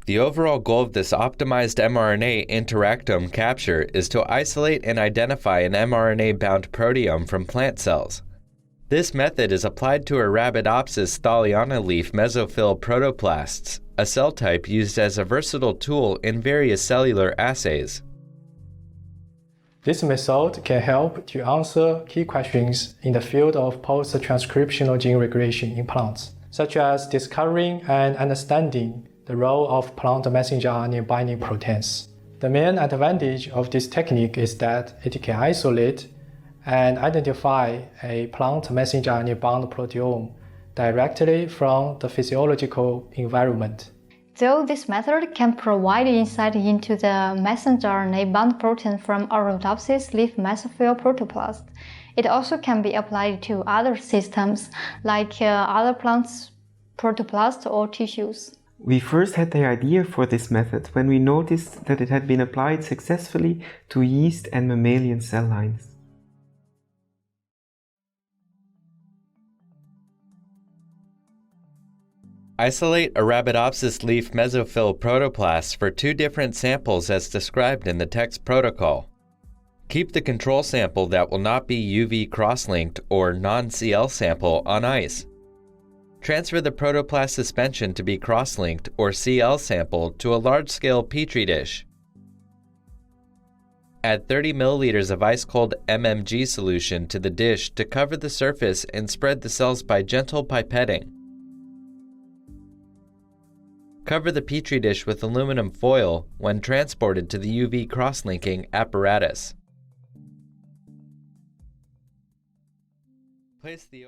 The overall goal of this optimized mRNA interactome capture is to isolate and identify an mRNA-bound proteome from plant cells. This method is applied to Arabidopsis thaliana leaf mesophyll protoplasts, a cell type used as a versatile tool in various cellular assays. This method can help to answer key questions in the field of post-transcriptional gene regulation in plants, such as discovering and understanding the role of plant messenger RNA-binding proteins. The main advantage of this technique is that it can isolate and identify a plant messenger RNA-bound proteome directly from the physiological environment. Though this method can provide insight into the messenger RNA-bound protein from Arabidopsis leaf mesophyll protoplast, it also can be applied to other systems like other plants' protoplasts or tissues. We first had the idea for this method when we noticed that it had been applied successfully to yeast and mammalian cell lines. Isolate Arabidopsis leaf mesophyll protoplasts for 2 different samples as described in the text protocol. Keep the control sample that will not be UV cross-linked or non-CL sample on ice. Transfer the protoplast suspension to be cross-linked or CL sample to a large-scale petri dish. Add 30 milliliters of ice-cold mmG solution to the dish to cover the surface and spread the cells by gentle pipetting. Cover the petri dish with aluminum foil when transported to the UV cross-linking apparatus. Place the